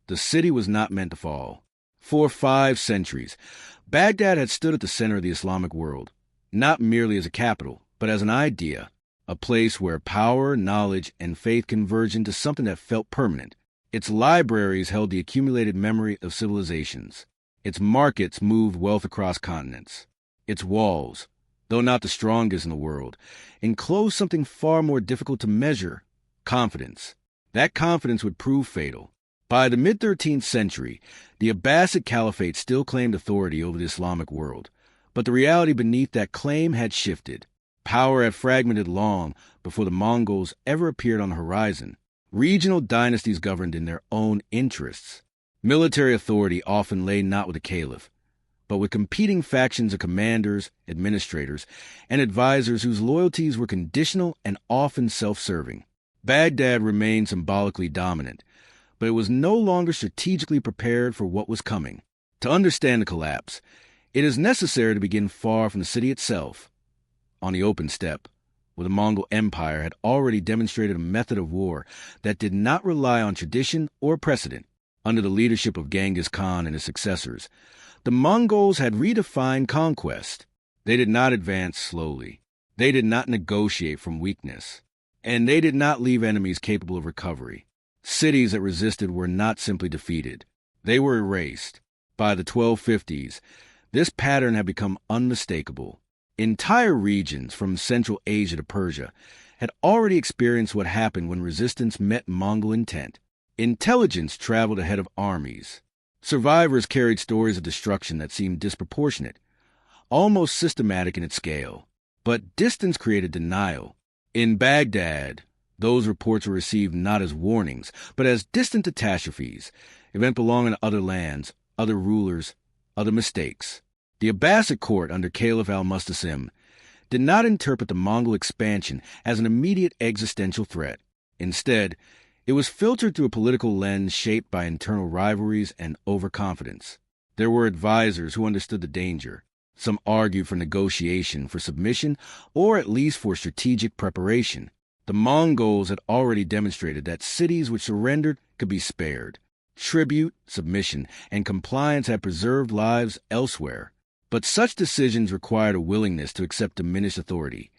The city was not meant to fall. For 5 centuries, Baghdad had stood at the center of the Islamic world, not merely as a capital, but as an idea, a place where power, knowledge, and faith converged into something that felt permanent. Its libraries held the accumulated memory of civilizations. Its markets moved wealth across continents. Its walls, though not the strongest in the world, enclosed something far more difficult to measure: confidence. That confidence would prove fatal. By the mid-13th century, the Abbasid Caliphate still claimed authority over the Islamic world, but the reality beneath that claim had shifted. Power had fragmented long before the Mongols ever appeared on the horizon. Regional dynasties governed in their own interests. Military authority often lay not with the caliph, but with competing factions of commanders, administrators, and advisors whose loyalties were conditional and often self-serving. Baghdad remained symbolically dominant, but it was no longer strategically prepared for what was coming. To understand the collapse, it is necessary to begin far from the city itself. On the open steppe, where the Mongol Empire had already demonstrated a method of war that did not rely on tradition or precedent. Under the leadership of Genghis Khan and his successors, the Mongols had redefined conquest. They did not advance slowly. They did not negotiate from weakness. And they did not leave enemies capable of recovery. Cities that resisted were not simply defeated. They were erased. By the 1250s, this pattern had become unmistakable. Entire regions, from Central Asia to Persia, had already experienced what happened when resistance met Mongol intent. Intelligence traveled ahead of armies. Survivors carried stories of destruction that seemed disproportionate, almost systematic in its scale. But distance created denial. In Baghdad, those reports were received not as warnings, but as distant catastrophes, events belonging to other lands, other rulers, other mistakes. The Abbasid court under Caliph al-Mustasim did not interpret the Mongol expansion as an immediate existential threat. Instead, it was filtered through a political lens shaped by internal rivalries and overconfidence. There were advisors who understood the danger. Some argued for negotiation, for submission, or at least for strategic preparation. The Mongols had already demonstrated that cities which surrendered could be spared. Tribute, submission, and compliance had preserved lives elsewhere. But such decisions required a willingness to accept diminished authority,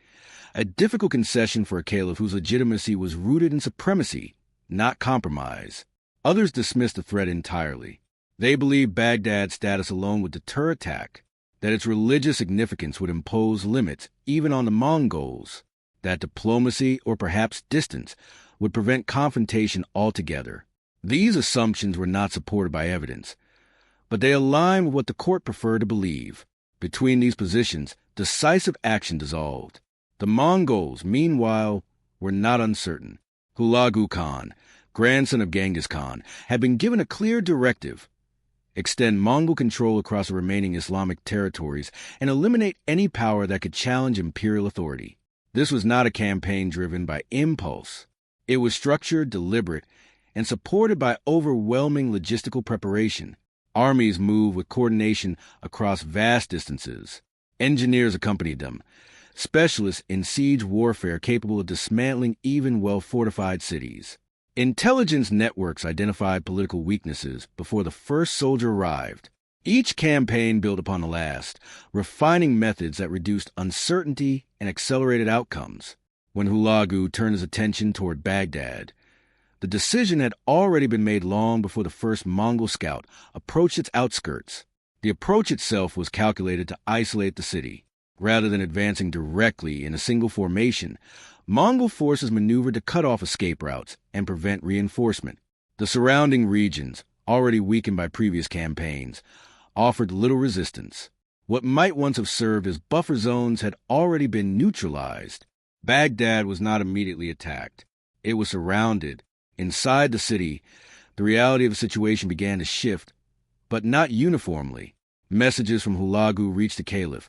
a difficult concession for a caliph whose legitimacy was rooted in supremacy, not compromise. Others dismissed the threat entirely. They believed Baghdad's status alone would deter attack, that its religious significance would impose limits even on the Mongols, that diplomacy, or perhaps distance, would prevent confrontation altogether. These assumptions were not supported by evidence, but they aligned with what the court preferred to believe. Between these positions, decisive action dissolved. The Mongols, meanwhile, were not uncertain. Hulagu Khan, grandson of Genghis Khan, had been given a clear directive: extend Mongol control across the remaining Islamic territories and eliminate any power that could challenge imperial authority. This was not a campaign driven by impulse. It was structured, deliberate, and supported by overwhelming logistical preparation. Armies moved with coordination across vast distances. Engineers accompanied them, specialists in siege warfare capable of dismantling even well-fortified cities. Intelligence networks identified political weaknesses before the first soldier arrived. Each campaign built upon the last, refining methods that reduced uncertainty and accelerated outcomes. When Hulagu turned his attention toward Baghdad, the decision had already been made long before the first Mongol scout approached its outskirts. The approach itself was calculated to isolate the city. Rather than advancing directly in a single formation, Mongol forces maneuvered to cut off escape routes and prevent reinforcement. The surrounding regions, already weakened by previous campaigns, offered little resistance. What might once have served as buffer zones had already been neutralized. Baghdad was not immediately attacked. It was surrounded. Inside the city, the reality of the situation began to shift, but not uniformly. Messages from Hulagu reached the caliph,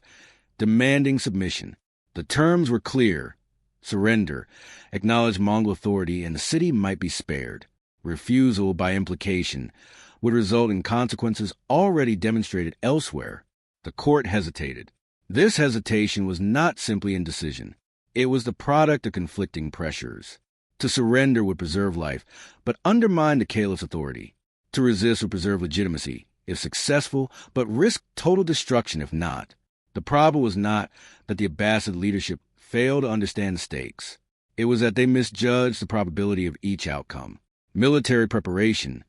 demanding submission. The terms were clear: surrender, acknowledge Mongol authority, and the city might be spared. Refusal, by implication, would result in consequences already demonstrated elsewhere. The court hesitated. This hesitation was not simply indecision. It was the product of conflicting pressures. To surrender would preserve life, but undermine the caliph's authority. to resist or preserve legitimacy, if successful, but risk total destruction if not. The problem was not that the Abbasid leadership failed to understand the stakes. It was that they misjudged the probability of each outcome. Military preparation,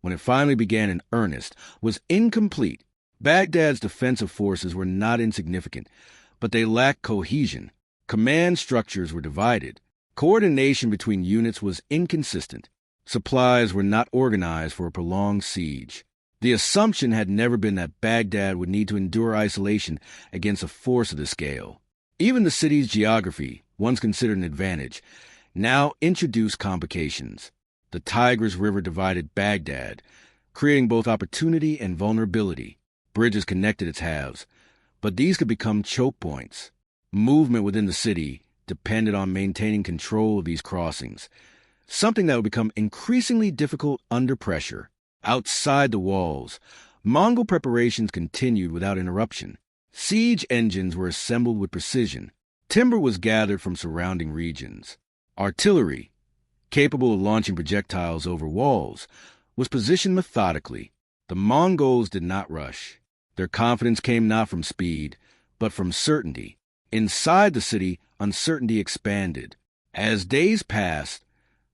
when it finally began in earnest, was incomplete. Baghdad's defensive forces were not insignificant, but they lacked cohesion. Command structures were divided. Coordination between units was inconsistent. Supplies were not organized for a prolonged siege. The assumption had never been that Baghdad would need to endure isolation against a force of the scale. Even the city's geography, once considered an advantage, now introduced complications. The Tigris River divided Baghdad, creating both opportunity and vulnerability. Bridges connected its halves, but these could become choke points. Movement within the city depended on maintaining control of these crossings, something that would become increasingly difficult under pressure. Outside the walls, Mongol preparations continued without interruption. Siege engines were assembled with precision. Timber was gathered from surrounding regions. Artillery, capable of launching projectiles over walls, was positioned methodically. The Mongols did not rush. Their confidence came not from speed, but from certainty. Inside the city, uncertainty expanded. As days passed,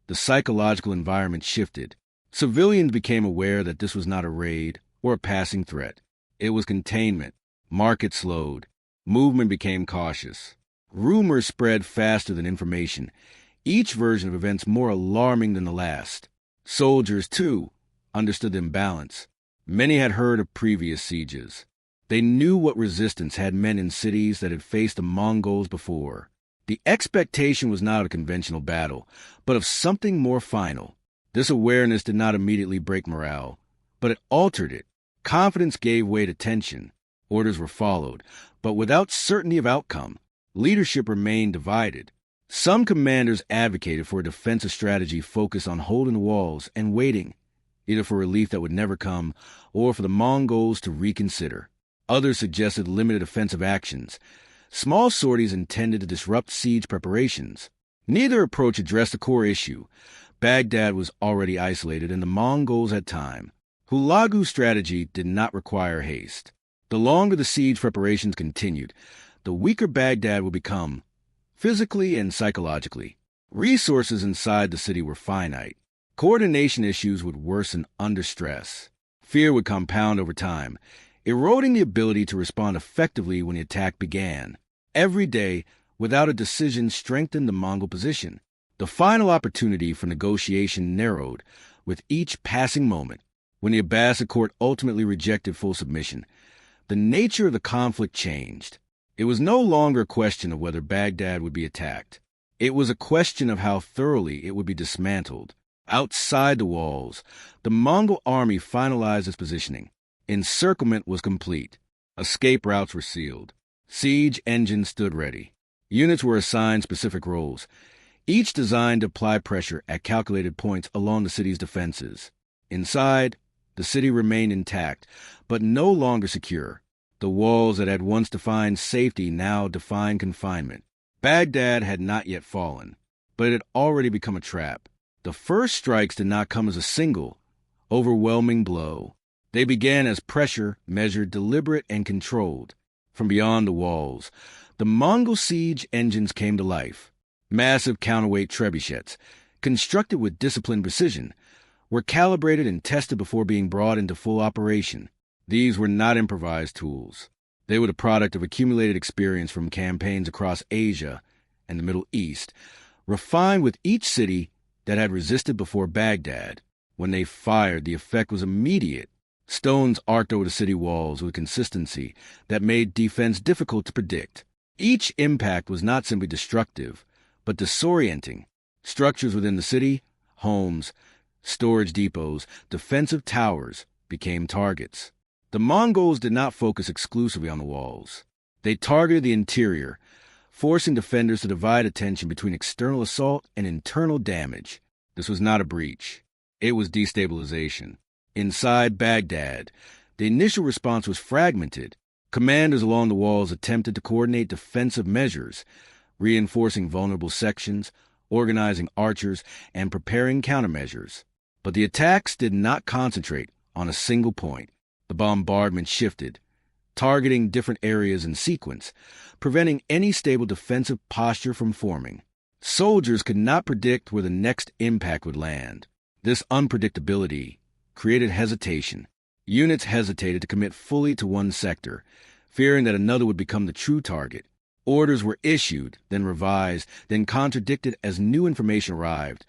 the psychological environment shifted. Civilians became aware that this was not a raid or a passing threat. It was containment. Markets slowed. Movement became cautious. Rumors spread faster than information, each version of events more alarming than the last. Soldiers, too, understood the imbalance. Many had heard of previous sieges. They knew what resistance had meant in cities that had faced the Mongols before. The expectation was not a conventional battle, but of something more final. This awareness did not immediately break morale, but it altered it. Confidence gave way to tension. Orders were followed, but without certainty of outcome. Leadership remained divided. Some commanders advocated for a defensive strategy focused on holding the walls and waiting, either for relief that would never come or for the Mongols to reconsider. Others suggested limited offensive actions, small sorties intended to disrupt siege preparations. Neither approach addressed the core issue. Baghdad was already isolated and the Mongols had time. Hulagu's strategy did not require haste. The longer the siege preparations continued, the weaker Baghdad would become, physically and psychologically. Resources inside the city were finite. Coordination issues would worsen under stress. Fear would compound over time, eroding the ability to respond effectively when the attack began. Every day, without a decision, strengthened the Mongol position. The final opportunity for negotiation narrowed with each passing moment. When the Abbasid court ultimately rejected full submission, the nature of the conflict changed. It was no longer a question of whether Baghdad would be attacked. It was a question of how thoroughly it would be dismantled. Outside the walls, the Mongol army finalized its positioning. Encirclement was complete. Escape routes were sealed. Siege engines stood ready. Units were assigned specific roles, each designed to apply pressure at calculated points along the city's defenses. Inside, the city remained intact, but no longer secure. The walls that had once defined safety now defined confinement. Baghdad had not yet fallen, but it had already become a trap. The first strikes did not come as a single, overwhelming blow. They began as pressure measured, deliberate, and controlled. From beyond the walls, the Mongol siege engines came to life. Massive counterweight trebuchets, constructed with disciplined precision, were calibrated and tested before being brought into full operation. These were not improvised tools. They were the product of accumulated experience from campaigns across Asia and the Middle East, refined with each city that had resisted before Baghdad. When they fired, the effect was immediate. Stones arced over the city walls with consistency that made defense difficult to predict. Each impact was not simply destructive, but disorienting. Structures within the city, homes, storage depots, defensive towers, became targets. The Mongols did not focus exclusively on the walls. They targeted the interior, forcing defenders to divide attention between external assault and internal damage. This was not a breach. It was destabilization. Inside Baghdad, the initial response was fragmented. Commanders along the walls attempted to coordinate defensive measures, reinforcing vulnerable sections, organizing archers, and preparing countermeasures. But the attacks did not concentrate on a single point. The bombardment shifted, targeting different areas in sequence, preventing any stable defensive posture from forming. Soldiers could not predict where the next impact would land. This unpredictability created hesitation. Units hesitated to commit fully to one sector, fearing that another would become the true target. Orders were issued, then revised, then contradicted as new information arrived,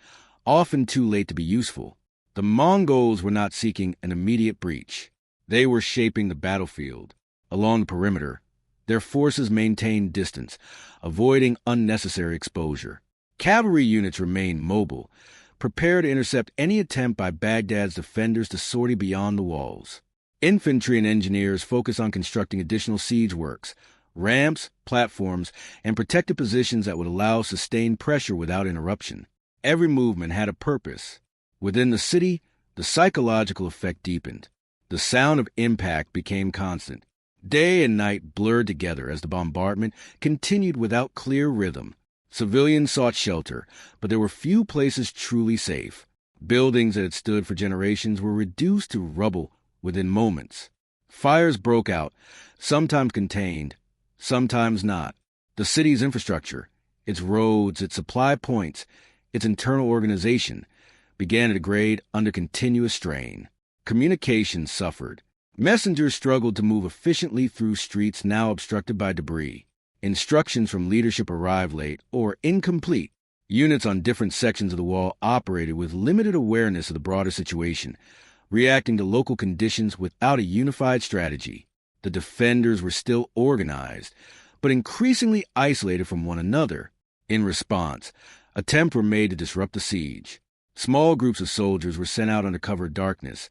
often too late to be useful. The Mongols were not seeking an immediate breach. They were shaping the battlefield. Along the perimeter, their forces maintained distance, avoiding unnecessary exposure. Cavalry units remained mobile, prepared to intercept any attempt by Baghdad's defenders to sortie beyond the walls. Infantry and engineers focused on constructing additional siege works, ramps, platforms, and protected positions that would allow sustained pressure without interruption. Every movement had a purpose. Within the city, the psychological effect deepened. The sound of impact became constant. Day and night blurred together as the bombardment continued without clear rhythm. Civilians sought shelter, but there were few places truly safe. Buildings that had stood for generations were reduced to rubble within moments. Fires broke out, sometimes contained, sometimes not. The city's infrastructure, its roads, its supply points, its internal organization, began to degrade under continuous strain. Communication suffered. Messengers struggled to move efficiently through streets now obstructed by debris. Instructions from leadership arrived late or incomplete. Units on different sections of the wall operated with limited awareness of the broader situation, reacting to local conditions without a unified strategy. The defenders were still organized, but increasingly isolated from one another. In response, attempts were made to disrupt the siege. Small groups of soldiers were sent out under cover of darkness,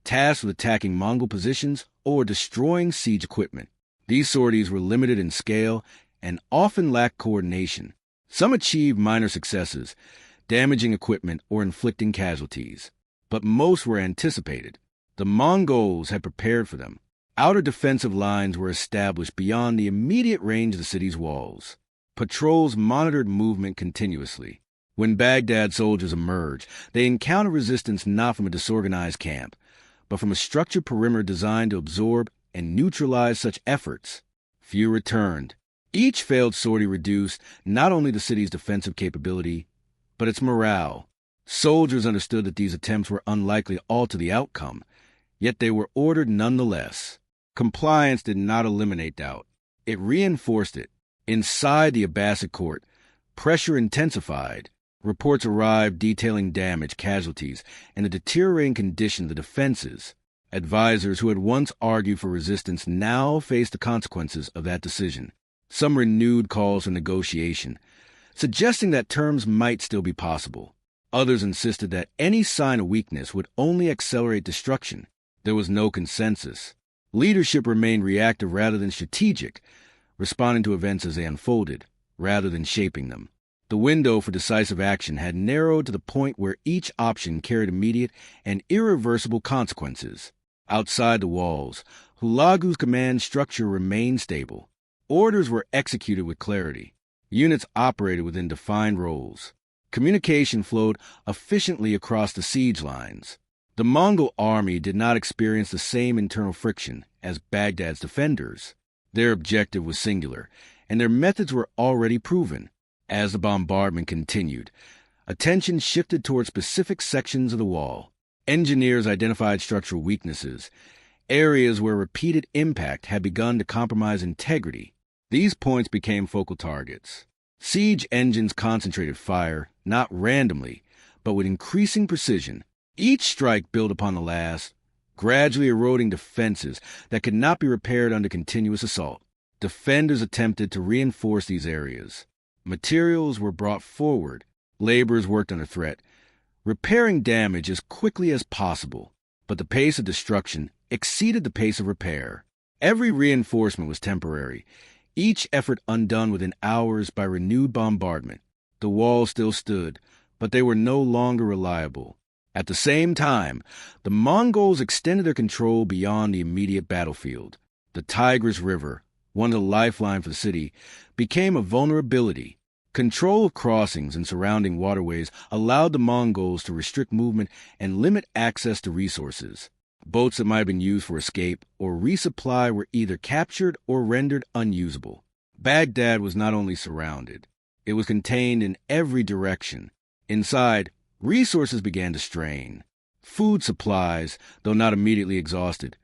tasked with attacking Mongol positions or destroying siege equipment. These sorties were limited in scale and often lacked coordination. Some achieved minor successes, damaging equipment or inflicting casualties. But most were anticipated. The Mongols had prepared for them. Outer defensive lines were established beyond the immediate range of the city's walls. Patrols monitored movement continuously. When Baghdad soldiers emerged, they encountered resistance not from a disorganized camp, but from a structured perimeter designed to absorb and neutralize such efforts. Few returned. Each failed sortie reduced not only the city's defensive capability, but its morale. Soldiers understood that these attempts were unlikely to alter the outcome, yet they were ordered nonetheless. Compliance did not eliminate doubt. It reinforced it. Inside the Abbasid court, pressure intensified. Reports arrived detailing damage, casualties, and the deteriorating condition of the defenses. Advisors who had once argued for resistance now faced the consequences of that decision. Some renewed calls for negotiation, suggesting that terms might still be possible. Others insisted that any sign of weakness would only accelerate destruction. There was no consensus. Leadership remained reactive rather than strategic, responding to events as they unfolded, rather than shaping them. The window for decisive action had narrowed to the point where each option carried immediate and irreversible consequences. Outside the walls, Hulagu's command structure remained stable. Orders were executed with clarity. Units operated within defined roles. Communication flowed efficiently across the siege lines. The Mongol army did not experience the same internal friction as Baghdad's defenders. Their objective was singular, and their methods were already proven. As the bombardment continued, attention shifted toward specific sections of the wall. Engineers identified structural weaknesses, areas where repeated impact had begun to compromise integrity. These points became focal targets. Siege engines concentrated fire, not randomly, but with increasing precision. Each strike built upon the last, gradually eroding defenses that could not be repaired under continuous assault. Defenders attempted to reinforce these areas. Materials were brought forward. Laborers worked under threat, repairing damage as quickly as possible. But the pace of destruction exceeded the pace of repair. Every reinforcement was temporary, each effort undone within hours by renewed bombardment. The walls still stood, but they were no longer reliable. At the same time, the Mongols extended their control beyond the immediate battlefield. The Tigris River, one of the lifelines for the city, became a vulnerability. Control of crossings and surrounding waterways allowed the Mongols to restrict movement and limit access to resources. Boats that might have been used for escape or resupply were either captured or rendered unusable. Baghdad was not only surrounded, it was contained in every direction. Inside, resources began to strain. Food supplies, though not immediately exhausted,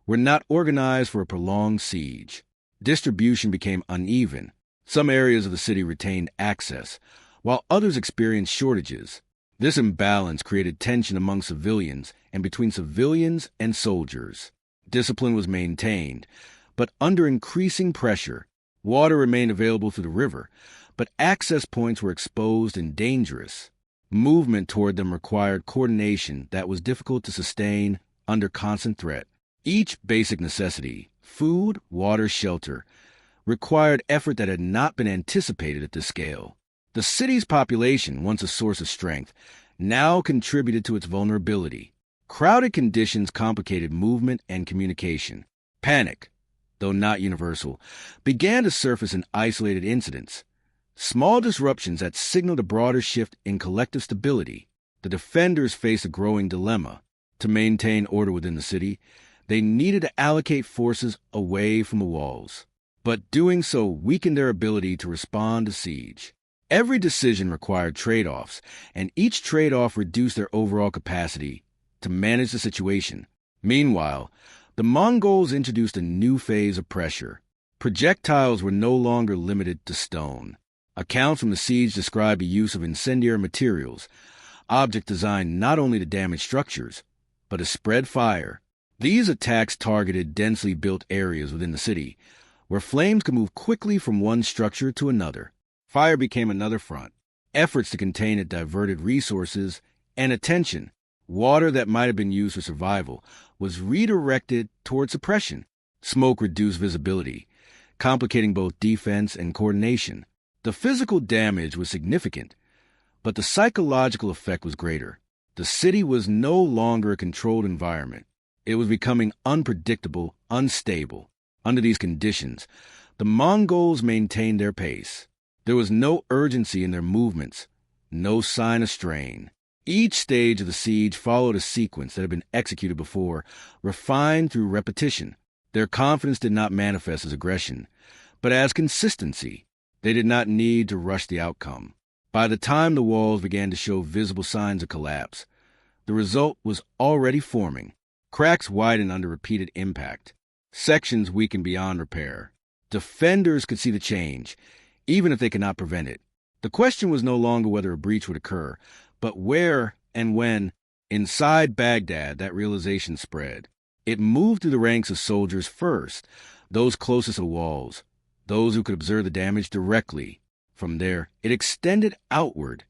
were not organized for a prolonged siege. Distribution became uneven. Some areas of the city retained access, while others experienced shortages. This imbalance created tension among civilians and between civilians and soldiers. Discipline was maintained, but under increasing pressure. Water remained available through the river, but access points were exposed and dangerous. Movement toward them required coordination that was difficult to sustain under constant threat. Each basic necessity, food, water, shelter, required effort that had not been anticipated at this scale. The city's population, once a source of strength, now contributed to its vulnerability. Crowded conditions complicated movement and communication. Panic, though not universal, began to surface in isolated incidents. Small disruptions that signaled a broader shift in collective stability. The defenders faced a growing dilemma. To maintain order within the city, they needed to allocate forces away from the walls. But doing so weakened their ability to respond to siege. Every decision required trade-offs, and each trade-off reduced their overall capacity to manage the situation. Meanwhile, the Mongols introduced a new phase of pressure. Projectiles were no longer limited to stone. Accounts from the siege described the use of incendiary materials, objects designed not only to damage structures, but to spread fire. These attacks targeted densely built areas within the city, where flames could move quickly from one structure to another. Fire became another front. Efforts to contain it diverted resources and attention. Water that might have been used for survival was redirected toward suppression. Smoke reduced visibility, complicating both defense and coordination. The physical damage was significant, but the psychological effect was greater. The city was no longer a controlled environment. It was becoming unpredictable, unstable. Under these conditions, the Mongols maintained their pace. There was no urgency in their movements, no sign of strain. Each stage of the siege followed a sequence that had been executed before, refined through repetition. Their confidence did not manifest as aggression, but as consistency. They did not need to rush the outcome. By the time the walls began to show visible signs of collapse, the result was already forming. Cracks widened under repeated impact. Sections weakened beyond repair. Defenders could see the change, even if they could not prevent it. The question was no longer whether a breach would occur, but where and when. Inside Baghdad, that realization spread. It moved through the ranks of soldiers first, those closest to the walls, those who could observe the damage directly. From there, it extended outward,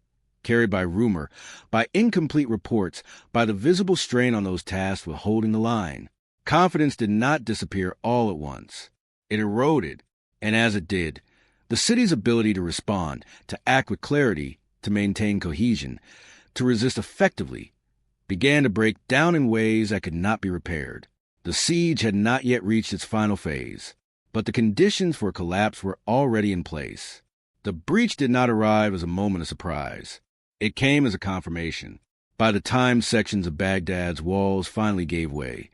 carried by rumor, by incomplete reports, by the visible strain on those tasked with holding the line. Confidence did not disappear all at once. It eroded, and as it did, the city's ability to respond, to act with clarity, to maintain cohesion, to resist effectively, began to break down in ways that could not be repaired. The siege had not yet reached its final phase, but the conditions for collapse were already in place. The breach did not arrive as a moment of surprise. It came as a confirmation. By the time sections of Baghdad's walls finally gave way,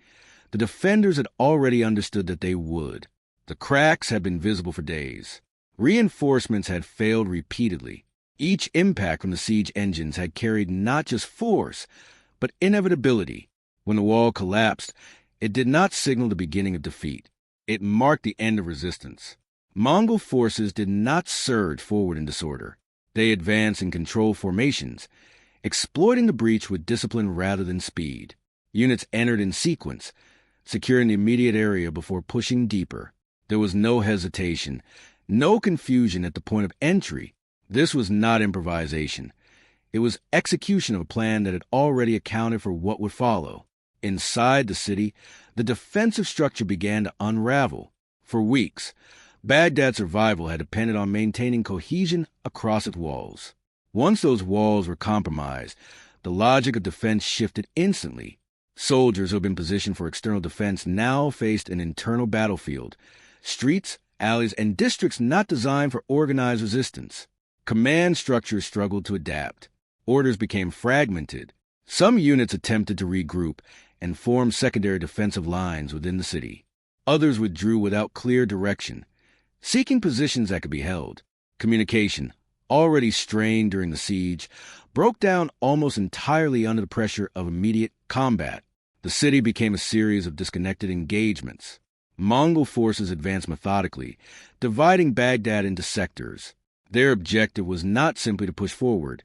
the defenders had already understood that they would. The cracks had been visible for days. Reinforcements had failed repeatedly. Each impact from the siege engines had carried not just force, but inevitability. When the wall collapsed, it did not signal the beginning of defeat. It marked the end of resistance. Mongol forces did not surge forward in disorder. They advanced in controlled formations, exploiting the breach with discipline rather than speed. Units entered in sequence, securing the immediate area before pushing deeper. There was no hesitation, no confusion at the point of entry. This was not improvisation. It was execution of a plan that had already accounted for what would follow. Inside the city, the defensive structure began to unravel. For weeks, Baghdad's survival had depended on maintaining cohesion across its walls. Once those walls were compromised, the logic of defense shifted instantly. Soldiers who had been positioned for external defense now faced an internal battlefield, streets, alleys, and districts not designed for organized resistance. Command structures struggled to adapt. Orders became fragmented. Some units attempted to regroup and form secondary defensive lines within the city. Others withdrew without clear direction, seeking positions that could be held. Communication, already strained during the siege, broke down almost entirely under the pressure of immediate combat. The city became a series of disconnected engagements. Mongol forces advanced methodically, dividing Baghdad into sectors. Their objective was not simply to push forward,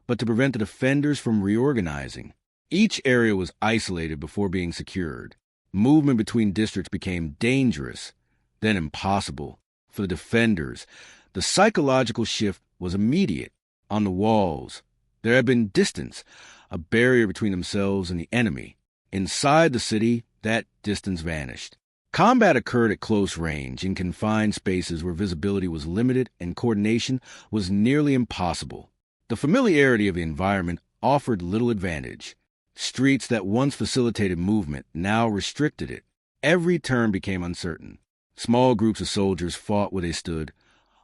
but to prevent the defenders from reorganizing. Each area was isolated before being secured. Movement between districts became dangerous, then impossible. For the defenders, the psychological shift was immediate. On the walls, there had been distance, a barrier between themselves and the enemy. Inside the city, that distance vanished. Combat occurred at close range, in confined spaces where visibility was limited and coordination was nearly impossible. The familiarity of the environment offered little advantage. Streets that once facilitated movement now restricted it. Every turn became uncertain. Small groups of soldiers fought where they stood,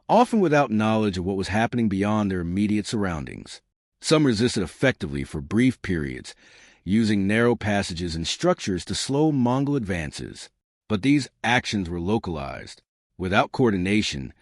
often without knowledge of what was happening beyond their immediate surroundings. Some resisted effectively for brief periods, using narrow passages and structures to slow Mongol advances. But these actions were localized. Without coordination,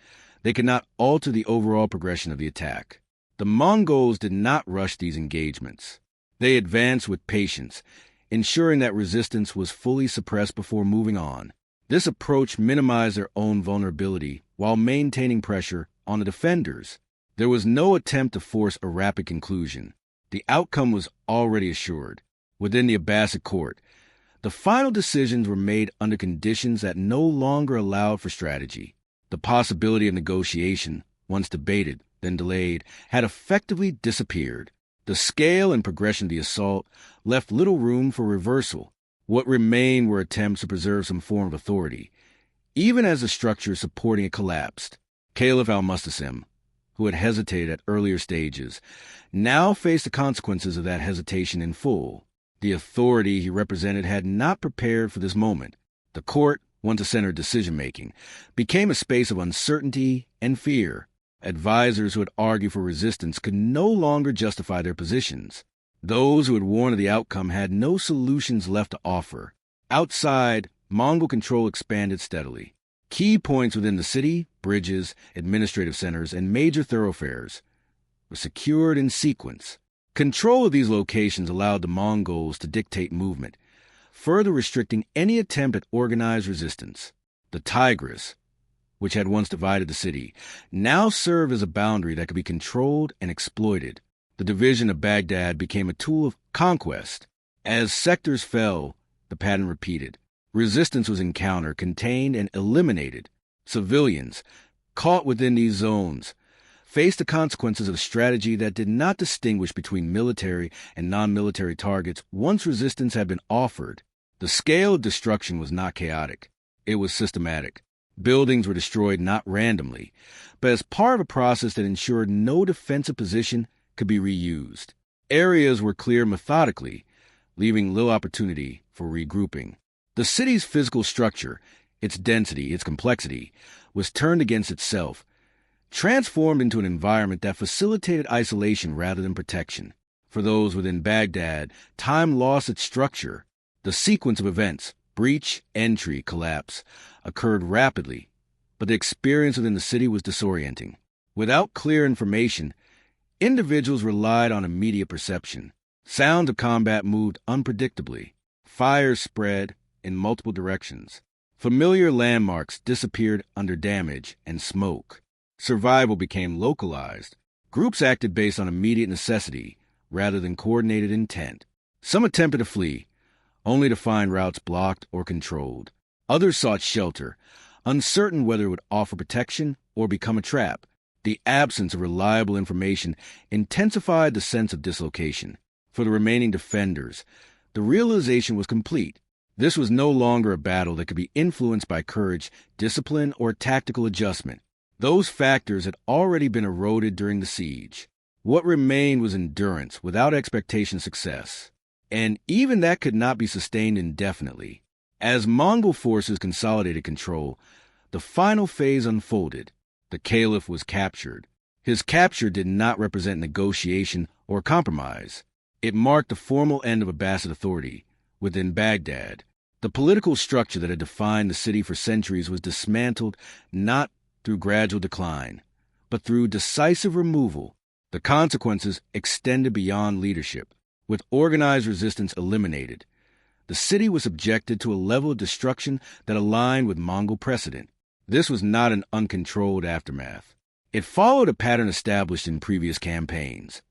they could not alter the overall progression of the attack. The Mongols did not rush these engagements. They advanced with patience, ensuring that resistance was fully suppressed before moving on. This approach minimized their own vulnerability while maintaining pressure on the defenders. There was no attempt to force a rapid conclusion. The outcome was already assured. Within the Abbasid court, the final decisions were made under conditions that no longer allowed for strategy. The possibility of negotiation, once debated, then delayed, had effectively disappeared. The scale and progression of the assault left little room for reversal. What remained were attempts to preserve some form of authority, even as the structure supporting it collapsed. Caliph al-Mustasim, who had hesitated at earlier stages, now faced the consequences of that hesitation in full. The authority he represented had not prepared for this moment. The court, once a center of decision-making, became a space of uncertainty and fear. Advisors who had argued for resistance could no longer justify their positions. Those who had warned of the outcome had no solutions left to offer. Outside, Mongol control expanded steadily. Key points within the city, bridges, administrative centers, and major thoroughfares were secured in sequence. Control of these locations allowed the Mongols to dictate movement, further restricting any attempt at organized resistance. The Tigris, which had once divided the city, now served as a boundary that could be controlled and exploited. The division of Baghdad became a tool of conquest. As sectors fell, the pattern repeated. Resistance was encountered, contained, and eliminated. Civilians, caught within these zones, faced the consequences of a strategy that did not distinguish between military and non-military targets once resistance had been offered. The scale of destruction was not chaotic. It was systematic. Buildings were destroyed not randomly, but as part of a process that ensured no defensive position could be reused. Areas were cleared methodically, leaving little opportunity for regrouping. The city's physical structure, its density, its complexity, was turned against itself, transformed into an environment that facilitated isolation rather than protection. For those within Baghdad, time lost its structure. The sequence of events, breach, entry, collapse, occurred rapidly, but the experience within the city was disorienting. Without clear information, individuals relied on immediate perception. Sounds of combat moved unpredictably. Fires spread in multiple directions. Familiar landmarks disappeared under damage and smoke. Survival became localized. Groups acted based on immediate necessity rather than coordinated intent. Some attempted to flee, only to find routes blocked or controlled. Others sought shelter, uncertain whether it would offer protection or become a trap. The absence of reliable information intensified the sense of dislocation. For the remaining defenders, the realization was complete. This was no longer a battle that could be influenced by courage, discipline, or tactical adjustment. Those factors had already been eroded during the siege. What remained was endurance without expectation of success. And even that could not be sustained indefinitely. As Mongol forces consolidated control, the final phase unfolded. The Caliph was captured, His capture did not represent negotiation or compromise. It marked the formal end of Abbasid authority within Baghdad. The political structure that had defined the city for centuries was dismantled not through gradual decline, but through decisive removal. The consequences extended beyond leadership. With organized resistance eliminated, the city was subjected to a level of destruction that aligned with Mongol precedent. This was not an uncontrolled aftermath. It followed a pattern established in previous campaigns,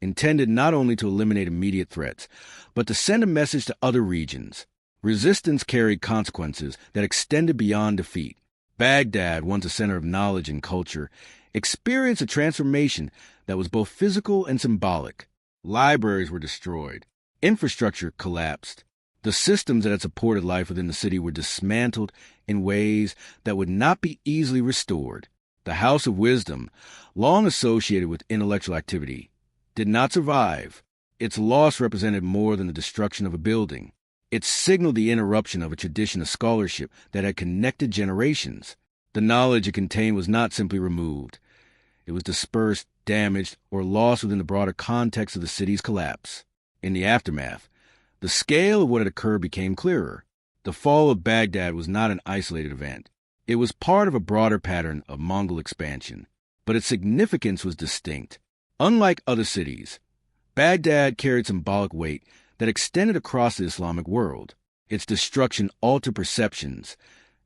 intended not only to eliminate immediate threats, but to send a message to other regions. Resistance carried consequences that extended beyond defeat. Baghdad, once a center of knowledge and culture, experienced a transformation that was both physical and symbolic. Libraries were destroyed. Infrastructure collapsed. The systems that had supported life within the city were dismantled in ways that would not be easily restored. The House of Wisdom, long associated with intellectual activity, did not survive. Its loss represented more than the destruction of a building. It signaled the interruption of a tradition of scholarship that had connected generations. The knowledge it contained was not simply removed. It was dispersed, damaged, or lost within the broader context of the city's collapse. In the aftermath, the scale of what had occurred became clearer. The fall of Baghdad was not an isolated event. It was part of a broader pattern of Mongol expansion, but its significance was distinct. Unlike other cities, Baghdad carried symbolic weight that extended across the Islamic world. Its destruction altered perceptions,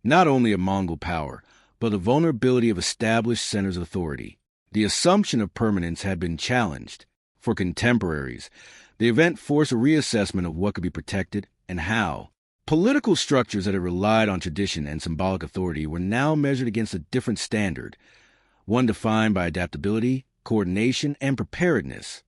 not only of Mongol power, but the vulnerability of established centers of authority. The assumption of permanence had been challenged. For contemporaries, the event forced a reassessment of what could be protected and how. Political structures that had relied on tradition and symbolic authority were now measured against a different standard, one defined by adaptability, coordination, and preparedness.